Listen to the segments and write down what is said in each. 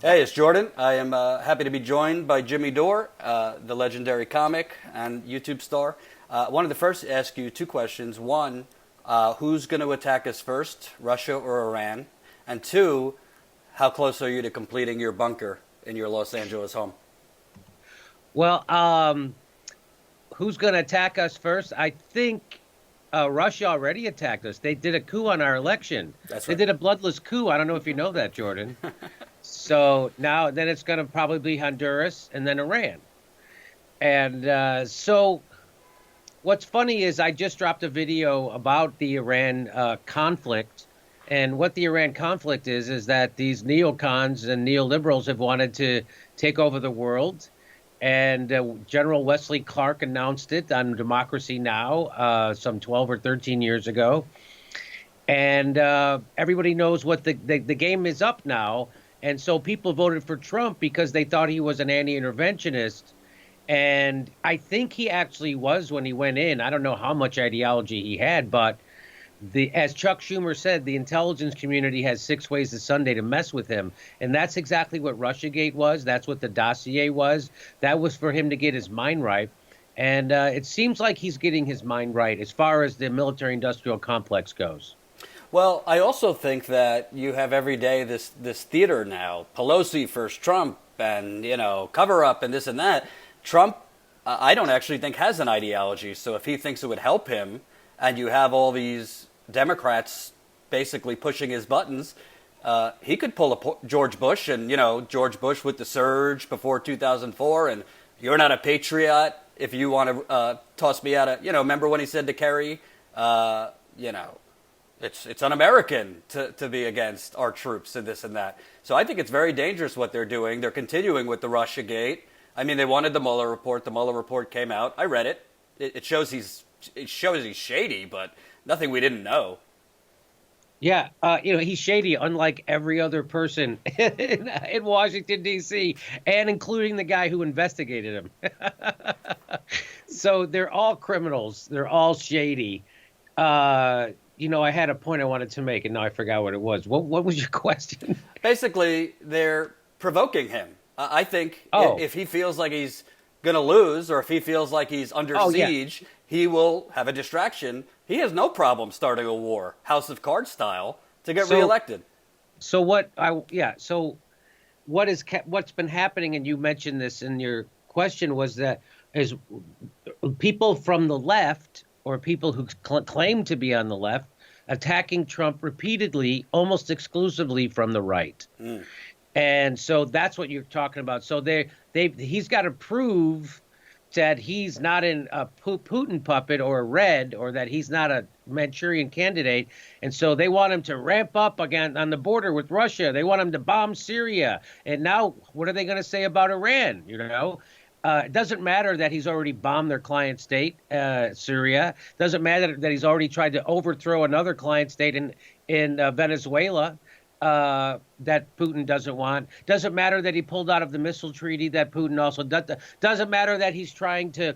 Hey, it's Jordan. I am happy to be joined by Jimmy Dore, the legendary comic and YouTube star. Wanted to first ask you two questions. One, who's going to attack us first, Russia or Iran? And two, how close are you to completing your bunker in your Los Angeles home? Well, who's going to attack us first? I think Russia already attacked us. They did a coup on our election. That's They right. did a bloodless coup. I don't know if you know that, Jordan. So now, then it's going to probably be Honduras and then Iran. And so what's funny is I just dropped a video about the Iran conflict. And what the Iran conflict is that these neocons and neoliberals have wanted to take over the world. And General Wesley Clark announced it on Democracy Now! Some 12 or 13 years ago. And everybody knows what the game is up now. And so people voted for Trump because they thought he was an anti-interventionist. And I think he actually was when he went in. I don't know how much ideology he had, but as Chuck Schumer said, the intelligence community has 6 ways to Sunday to mess with him. And that's exactly what RussiaGate was. That's what the dossier was. That was for him to get his mind right. And it seems like he's getting his mind right as far as the military-industrial complex goes. Well, I also think that you have every day this theater now. Pelosi first Trump and, cover up and this and that. Trump, I don't actually think has an ideology. So if he thinks it would help him and you have all these Democrats basically pushing his buttons, he could pull a George Bush and, George Bush with the surge before 2004 and you're not a patriot if you want to toss me out of, remember when he said to Kerry, you know, it's un-American to be against our troops and this and that. So I think it's very dangerous what they're doing. They're continuing with the RussiaGate. I mean, they wanted the Mueller report. The Mueller report came out. I read it. It shows he's shady, but nothing we didn't know. Yeah, he's shady, unlike every other person in Washington, D.C., and including the guy who investigated him. So they're all criminals. They're all shady. I had a point I wanted to make, and now I forgot what it was. What was your question? Basically, they're provoking him. I think Oh, if he feels like he's going to lose or if he feels like he's under oh yeah. siege, he will have a distraction. He has no problem starting a war, House of Cards style, to get So, reelected. so what I yeah. So what's been happening, and you mentioned this in your question, was that is people from the left or people who claim to be on the left attacking Trump repeatedly, almost exclusively from the right. Mm. And so that's what you're talking about. So he's got to prove that he's not in a Putin puppet or a red, or that he's not a Manchurian candidate. And so they want him to ramp up again on the border with Russia. They want him to bomb Syria. And now what are they going to say about Iran? It doesn't matter that he's already bombed their client state, Syria. Doesn't matter that he's already tried to overthrow another client state in Venezuela that Putin doesn't want. Doesn't matter that he pulled out of the missile treaty that Putin also does. Doesn't matter that he's trying to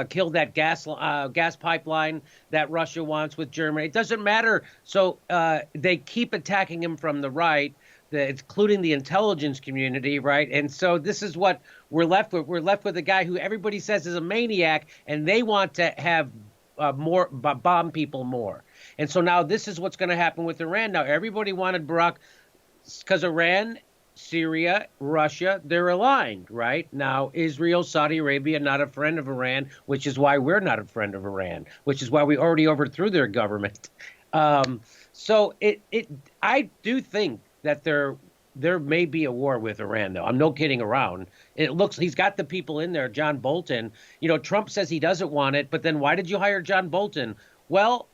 kill that gas pipeline that Russia wants with Germany. It doesn't matter. So they keep attacking him from the right, including the intelligence community, right? And so this is what we're left with. We're left with a guy who everybody says is a maniac, and they want to have more bomb people more. And so now this is what's going to happen with Iran. Now everybody wanted Barack because Iran, Syria, Russia, they're aligned, right? Now Israel, Saudi Arabia, not a friend of Iran, which is why we're not a friend of Iran, which is why we already overthrew their government. So I do think that there may be a war with Iran, though. I'm no kidding around. It looks he's got the people in there. John Bolton. Trump says he doesn't want it, but then why did you hire John Bolton? Well,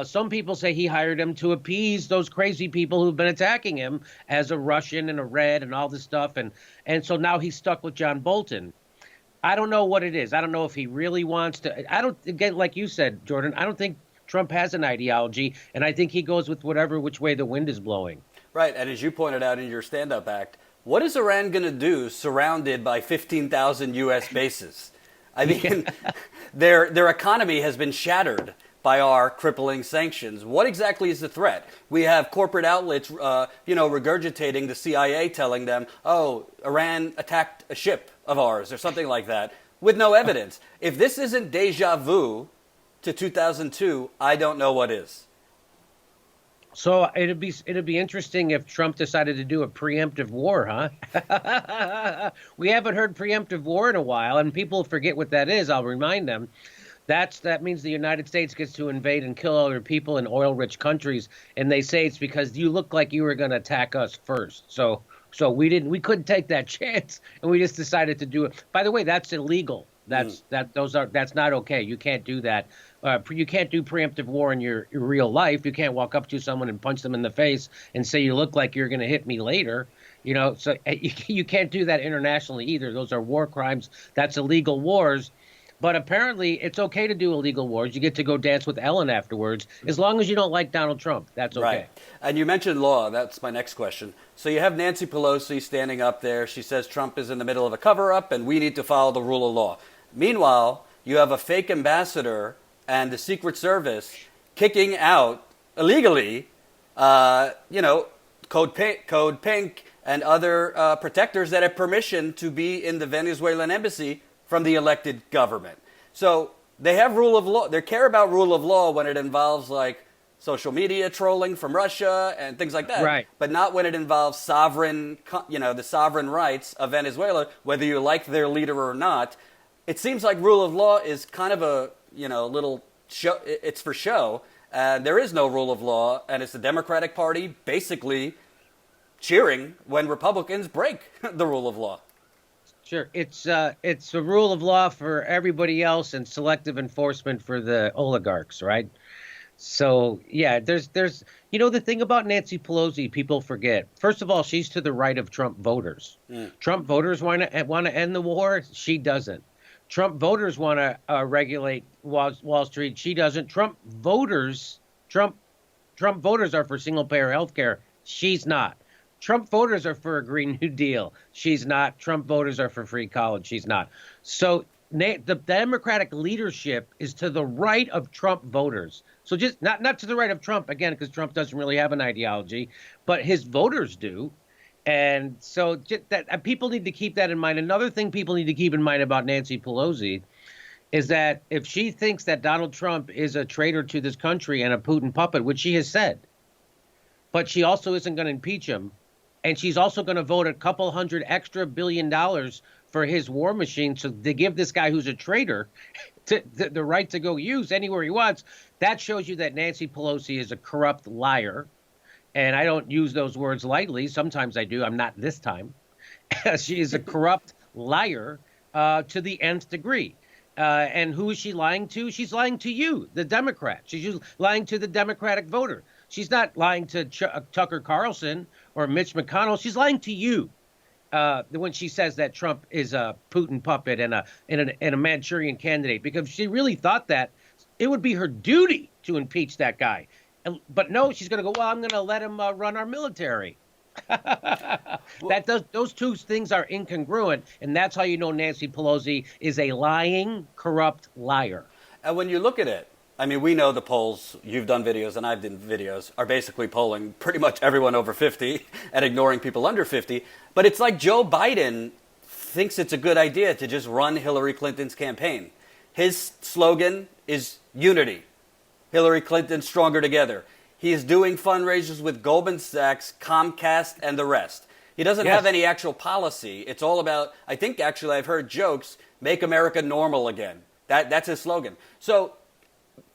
some people say he hired him to appease those crazy people who've been attacking him as a Russian and a red and all this stuff, and so now he's stuck with John Bolton. I don't know what it is. I don't know if he really wants to. I don't, again, like you said, Jordan, I don't think Trump has an ideology, and I think he goes with which way the wind is blowing. Right, and as you pointed out in your stand-up act, what is Iran going to do surrounded by 15,000 U.S. bases? I mean, their economy has been shattered by our crippling sanctions. What exactly is the threat? We have corporate outlets, regurgitating the CIA telling them, oh, Iran attacked a ship of ours or something like that with no evidence. If this isn't deja vu to 2002, I don't know what is. So it'd be interesting if Trump decided to do a preemptive war, huh? We haven't heard preemptive war in a while, and people forget what that is. I'll remind them. That means the United States gets to invade and kill other people in oil-rich countries, and they say it's because you look like you were going to attack us first. So we couldn't take that chance, and we just decided to do it. By the way, that's illegal. That's not okay. You can't do that. You can't do preemptive war in your real life. You can't walk up to someone and punch them in the face and say you look like you're going to hit me later. So you can't do that internationally either. Those are war crimes. That's illegal wars. But apparently it's okay to do illegal wars. You get to go dance with Ellen afterwards, as long as you don't like Donald Trump. That's okay. Right. And you mentioned law. That's my next question. So you have Nancy Pelosi standing up there. She says Trump is in the middle of a cover-up and we need to follow the rule of law. Meanwhile, you have a fake ambassador and the Secret Service kicking out illegally, Code Pink and other protectors that have permission to be in the Venezuelan embassy from the elected government. So they have rule of law. They care about rule of law when it involves like social media trolling from Russia and things like that. Right. But not when it involves the sovereign rights of Venezuela, whether you like their leader or not. It seems like rule of law is kind of a, little show. It's for show. There is no rule of law, and it's the Democratic Party basically cheering when Republicans break the rule of law. Sure. It's a rule of law for everybody else and selective enforcement for the oligarchs, right? So, yeah, there's the thing about Nancy Pelosi, people forget. First of all, she's to the right of Trump voters. Trump voters want to end the war. She doesn't. Trump voters want to regulate Wall Street. She doesn't. Trump voters are for single-payer health care. She's not. Trump voters are for a Green New Deal. She's not. Trump voters are for free college. She's not. So the Democratic leadership is to the right of Trump voters. So just not to the right of Trump, again, because Trump doesn't really have an ideology, but his voters do. And so people need to keep that in mind. Another thing people need to keep in mind about Nancy Pelosi is that if she thinks that Donald Trump is a traitor to this country and a Putin puppet, which she has said, but she also isn't going to impeach him, and she's also going to vote a couple $100 extra billion for his war machine, so to give this guy who's a traitor the right to go use anywhere he wants. That shows you that Nancy Pelosi is a corrupt liar. And I don't use those words lightly. Sometimes I do. I'm not this time. She is a corrupt liar to the nth degree. And who is she lying to? She's lying to you, the Democrat. She's lying to the Democratic voter. She's not lying to Tucker Carlson or Mitch McConnell. She's lying to you when she says that Trump is a Putin puppet and a Manchurian candidate. Because if she really thought that, it would be her duty to impeach that guy. But no, she's going to go, well, I'm going to let him run our military. Those two things are incongruent, and that's how you know Nancy Pelosi is a lying, corrupt liar. And when you look at it, I mean, we know the polls, you've done videos and I've done videos, are basically polling pretty much everyone over 50 and ignoring people under 50. But it's like Joe Biden thinks it's a good idea to just run Hillary Clinton's campaign. His slogan is unity. Hillary Clinton stronger together. He is doing fundraisers with Goldman Sachs, Comcast, and the rest. He doesn't have any actual policy. It's all about, I think actually I've heard jokes, make America normal again. That's his slogan. So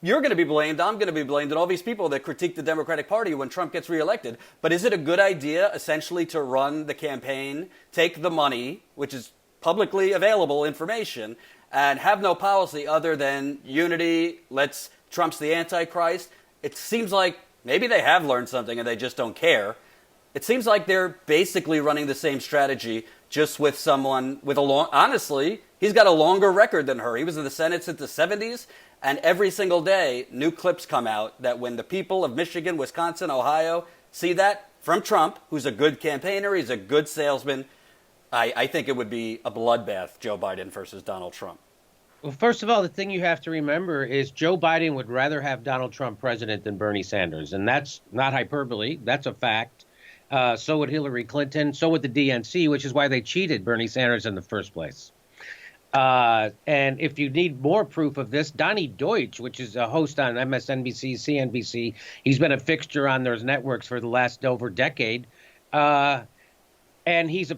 you're going to be blamed, I'm going to be blamed, and all these people that critique the Democratic Party when Trump gets reelected. But is it a good idea essentially to run the campaign, take the money, which is publicly available information, and have no policy other than unity, Trump's the Antichrist? It seems like maybe they have learned something and they just don't care. It seems like they're basically running the same strategy, just with someone with honestly, he's got a longer record than her. He was in the Senate since the 70s, and every single day, new clips come out that when the people of Michigan, Wisconsin, Ohio see that from Trump, who's a good campaigner, he's a good salesman, I think it would be a bloodbath, Joe Biden versus Donald Trump. Well, first of all, the thing you have to remember is Joe Biden would rather have Donald Trump president than Bernie Sanders. And that's not hyperbole. That's a fact. So would Hillary Clinton. So would the DNC, which is why they cheated Bernie Sanders in the first place. And if you need more proof of this, Donnie Deutsch, which is a host on MSNBC, CNBC, he's been a fixture on those networks for the last over decade. And he's a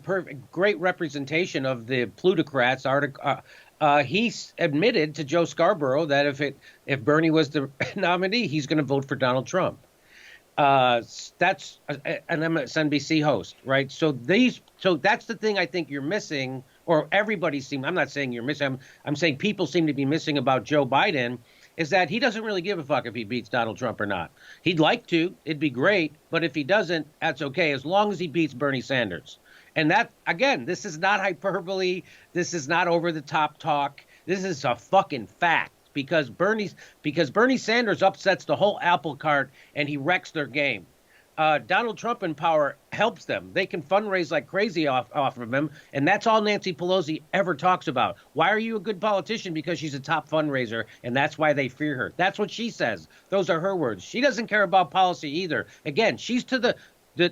great representation of the plutocrats. He's admitted to Joe Scarborough that if Bernie was the nominee, he's going to vote for Donald Trump. That's an MSNBC host, right? So that's the thing I think you're missing, or I'm not saying you're missing. I'm saying people seem to be missing about Joe Biden, is that he doesn't really give a fuck if he beats Donald Trump or not. He'd like to, it'd be great, but if he doesn't, that's okay, as long as he beats Bernie Sanders. And that, again, this is not hyperbole. This is not over the top talk. This is a fucking fact, because Bernie Sanders upsets the whole apple cart and he wrecks their game. Donald Trump in power helps them. They can fundraise like crazy off of him, and that's all Nancy Pelosi ever talks about. Why are you a good politician? Because she's a top fundraiser, and that's why they fear her. That's what she says. Those are her words. She doesn't care about policy either. Again, she's to the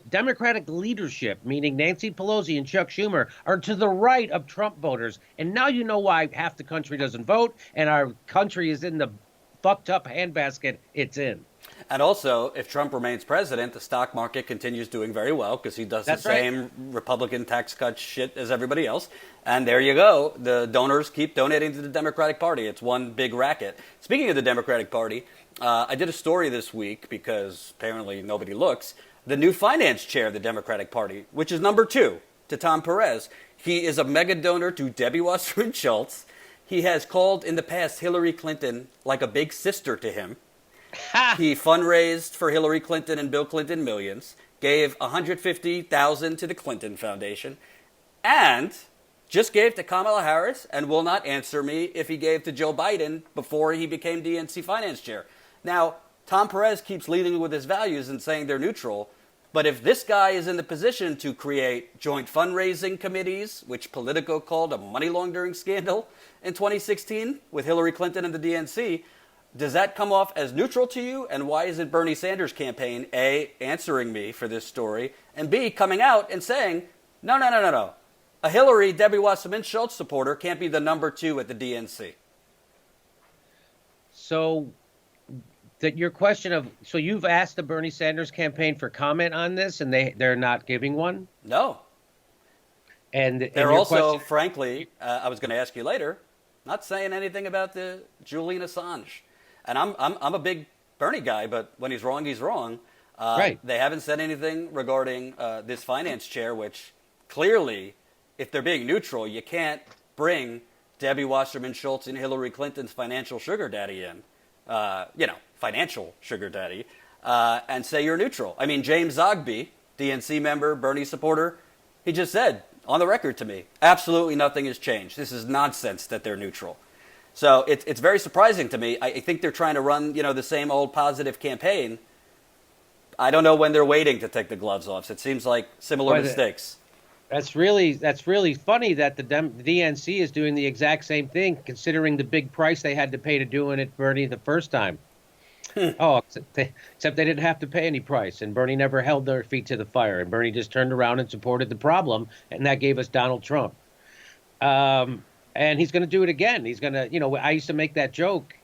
Democratic leadership, meaning Nancy Pelosi and Chuck Schumer, are to the right of Trump voters. And now you know why half the country doesn't vote, and our country is in the fucked up handbasket it's in. And also, if Trump remains president, the stock market continues doing very well because he does the same Republican tax cut shit as everybody else. And there you go. The donors keep donating to the Democratic Party. It's one big racket. Speaking of the Democratic Party, I did a story this week because apparently nobody looks. The new finance chair of the Democratic Party, which is number 2 to Tom Perez. He is a mega donor to Debbie Wasserman Schultz. He has called in the past Hillary Clinton like a big sister to him. He fundraised for Hillary Clinton and Bill Clinton millions, gave $150,000 to the Clinton Foundation, and just gave to Kamala Harris and will not answer me if he gave to Joe Biden before he became DNC finance chair. Now, Tom Perez keeps leading with his values and saying they're neutral, but if this guy is in the position to create joint fundraising committees, which Politico called a money laundering scandal in 2016 with Hillary Clinton and the DNC, does that come off as neutral to you? And why isn't Bernie Sanders' campaign, A, answering me for this story, and B, coming out and saying, no. A Hillary, Debbie Wasserman Schultz supporter can't be the number 2 at the DNC. So your question of, so you've asked the Bernie Sanders campaign for comment on this, and they're not giving one? No. And they're also, frankly, I was going to ask you later, not saying anything about the Julian Assange. And I'm a big Bernie guy, but when he's wrong, he's wrong. Right. They haven't said anything regarding this finance chair, which clearly, if they're being neutral, you can't bring Debbie Wasserman Schultz and Hillary Clinton's financial sugar daddy in, financial sugar daddy, and say you're neutral. I mean, James Zogby, DNC member, Bernie supporter, he just said on the record to me, absolutely nothing has changed. This is nonsense that they're neutral. So it's very surprising to me. I think they're trying to run, the same old positive campaign. I don't know when they're waiting to take the gloves off. It seems like similar mistakes. That's really funny that the DNC is doing the exact same thing, considering the big price they had to pay to doing it Bernie the first time. Except they didn't have to pay any price, and Bernie never held their feet to the fire, and Bernie just turned around and supported the problem, and that gave us Donald Trump. And he's going to do it again. He's going to, I used to make that joke.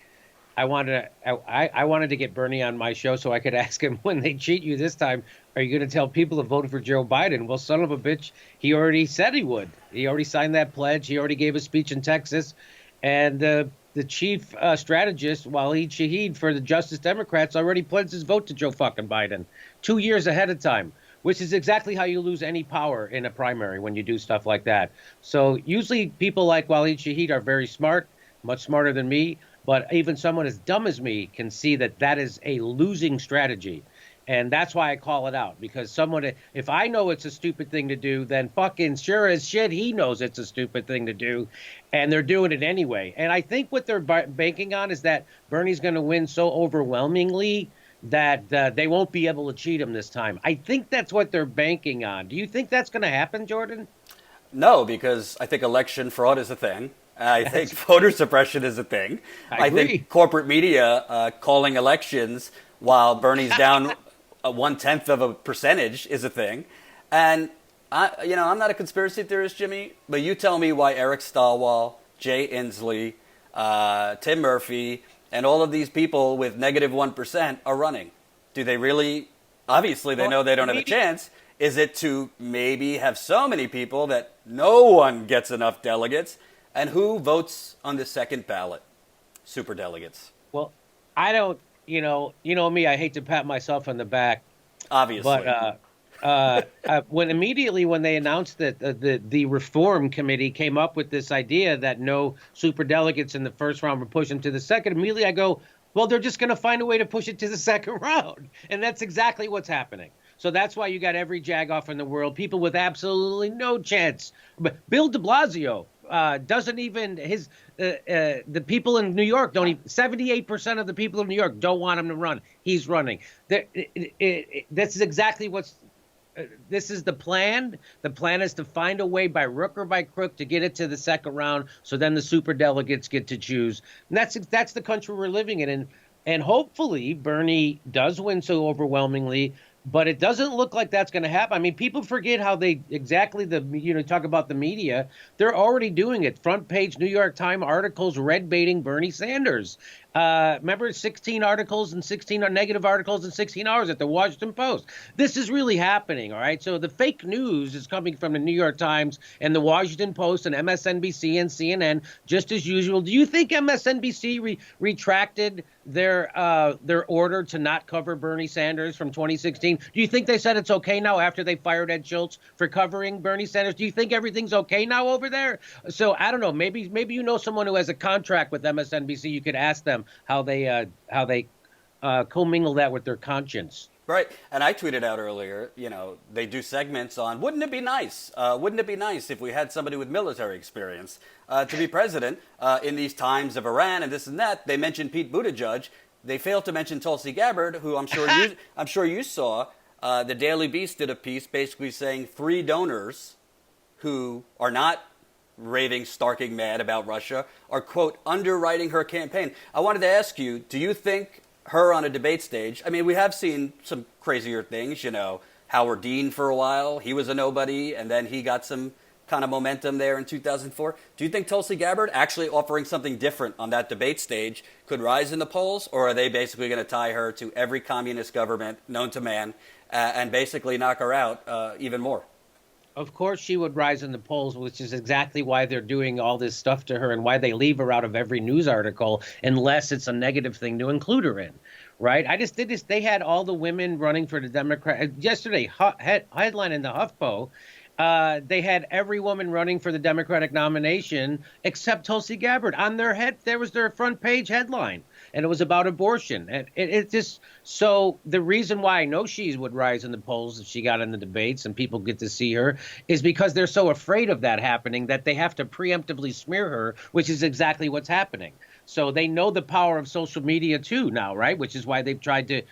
I wanted to get Bernie on my show so I could ask him, when they cheat you this time, are you going to tell people to vote for Joe Biden? Well, son of a bitch, he already said he would. He already signed that pledge. He already gave a speech in Texas. And the chief strategist, Waleed Shahid, for the Justice Democrats, already pledged his vote to Joe fucking Biden 2 years ahead of time, which is exactly how you lose any power in a primary when you do stuff like that. So usually people like Waleed Shahid are very smart, much smarter than me, but even someone as dumb as me can see that that is a losing strategy. And that's why I call it out, because if I know it's a stupid thing to do, then fucking sure as shit he knows it's a stupid thing to do, and they're doing it anyway. And I think what they're banking on is that Bernie's going to win so overwhelmingly that they won't be able to cheat him this time. I think that's what they're banking on. Do you think that's going to happen, Jordan? No, because I think election fraud is a thing. I think voter suppression is a thing. I agree. think corporate media calling elections while Bernie's down 1/10 of a percentage is a thing. And I'm not a conspiracy theorist, Jimmy, but you tell me why Eric Stalwell, Jay Inslee, Tim Murphy, and all of these people with negative 1% are running. Do they really? Obviously, they know they don't have a chance. Is it to maybe have so many people that no one gets enough delegates? And who votes on the second ballot? Super delegates. Well, I don't, you know me, I hate to pat myself on the back. Obviously. But when they announced that the reform committee came up with this idea that no super delegates in the first round would push them to the second, immediately I go, well, they're just going to find a way to push it to the second round. And that's exactly what's happening. So that's why you got every jagoff in the world, people with absolutely no chance. But Bill de Blasio doesn't even the people in New York don't even 78% of the people in New York don't want him to run. He's running. This is exactly this is the plan. The plan is to find a way by rook or by crook to get it to the second round. So then the super delegates get to choose. And that's the country we're living in. And hopefully Bernie does win so overwhelmingly. But it doesn't look like that's going to happen. I mean, people forget how talk about the media. They're already doing it. Front page New York Times articles red baiting Bernie Sanders. Remember 16 articles and 16 negative articles in 16 hours at the Washington Post. This is really happening. All right. So the fake news is coming from the New York Times and the Washington Post and MSNBC and CNN, just as usual. Do you think MSNBC retracted their order to not cover Bernie Sanders from 2016? Do you think they said it's okay now after they fired Ed Schultz for covering Bernie Sanders? Do you think everything's okay now over there? So I don't know. Maybe someone who has a contract with MSNBC. You could ask them how they commingle that with their conscience. Right. And I tweeted out earlier, they do segments on, wouldn't it be nice? Wouldn't it be nice if we had somebody with military experience to be president in these times of Iran and this and that? They mentioned Pete Buttigieg. They failed to mention Tulsi Gabbard, who I'm sure you saw. The Daily Beast did a piece basically saying 3 donors who are not raving, starking mad about Russia are, quote, underwriting her campaign. I wanted to ask you, do you think her on a debate stage, I mean, we have seen some crazier things, Howard Dean for a while, he was a nobody, and then he got some kind of momentum there in 2004. Do you think Tulsi Gabbard actually offering something different on that debate stage could rise in the polls, or are they basically going to tie her to every communist government known to man and basically knock her out even more? Of course she would rise in the polls, which is exactly why they're doing all this stuff to her and why they leave her out of every news article unless it's a negative thing to include her in, right? I just did this. They had all the women running for the Democrat. Yesterday, headline in the HuffPo, they had every woman running for the Democratic nomination except Tulsi Gabbard. On their head, there was their front page headline, and it was about abortion. And it just so the reason why I know she would rise in the polls if she got in the debates and people get to see her is because they're so afraid of that happening that they have to preemptively smear her, which is exactly what's happening. So they know the power of social media too now, right? Which is why they've tried to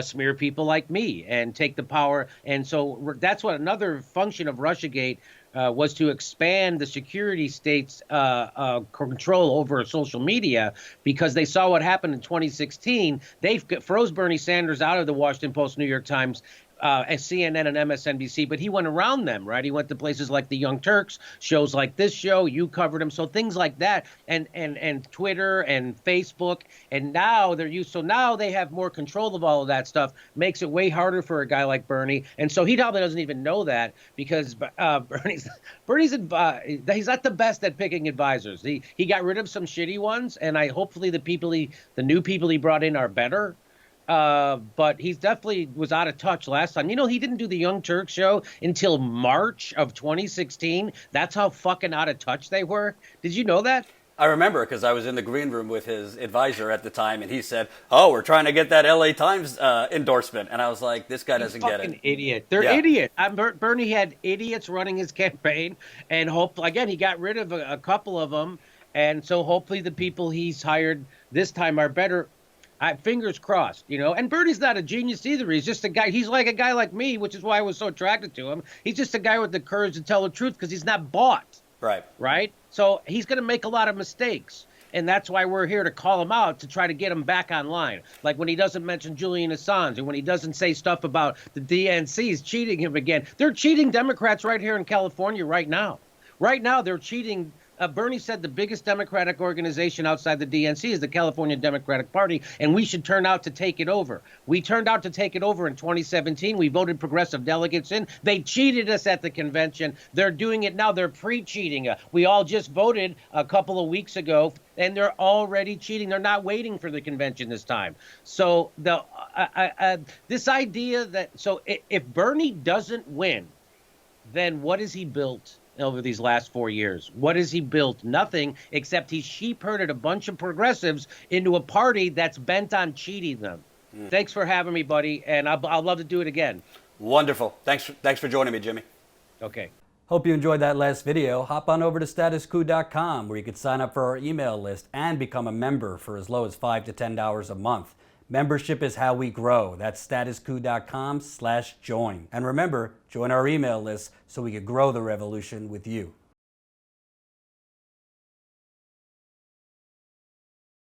smear people like me and take the power. And so that's what another function of RussiaGate was to expand the security state's control over social media, because they saw what happened in 2016. They froze Bernie Sanders out of the Washington Post, New York Times, CNN and MSNBC, but he went around them, right? He went to places like the Young Turks, shows like this show, you covered him. So things like that, and Twitter and Facebook, and now they're used. So now they have more control of all of that stuff, makes it way harder for a guy like Bernie. And so he probably doesn't even know that, because Bernie's he's not the best at picking advisors. He got rid of some shitty ones, and hopefully the new people he brought in are better. But he definitely was out of touch last time. He didn't do the Young Turks show until March of 2016. That's how fucking out of touch they were. Did you know that? I remember, because I was in the green room with his advisor at the time, and he said, "Oh, we're trying to get that LA Times endorsement." And I was like, this guy doesn't get it. Fucking idiot. They're idiots. Bernie had idiots running his campaign, and again, he got rid of a couple of them. And so hopefully the people he's hired this time are better. Fingers crossed, and Bernie's not a genius either. He's just a guy. He's like a guy like me, which is why I was so attracted to him. He's just a guy with the courage to tell the truth because he's not bought. Right. Right? So he's going to make a lot of mistakes. And that's why we're here to call him out, to try to get him back online. Like when he doesn't mention Julian Assange and when he doesn't say stuff about the DNCs cheating him again. They're cheating Democrats right here in California right now. Right now, they're cheating. Bernie said the biggest Democratic organization outside the DNC is the California Democratic Party, and we should turn out to take it over. We turned out to take it over in 2017. We voted progressive delegates in. They cheated us at the convention. They're doing it now. They're pre-cheating us. We all just voted a couple of weeks ago, and they're already cheating. They're not waiting for the convention this time. So this idea that if Bernie doesn't win, then what has he built over these last 4 years? What has he built? Nothing, except he sheep-herded a bunch of progressives into a party that's bent on cheating them. Thanks for having me, buddy, and I'll love to do it again. Wonderful. Thanks for joining me, Jimmy. Okay. Hope you enjoyed that last video. Hop on over to statuscoup.com where you can sign up for our email list and become a member for as low as $5 to $10 a month. Membership is how we grow. That's statuscoup.com/join. And remember, join our email list so we can grow the revolution with you.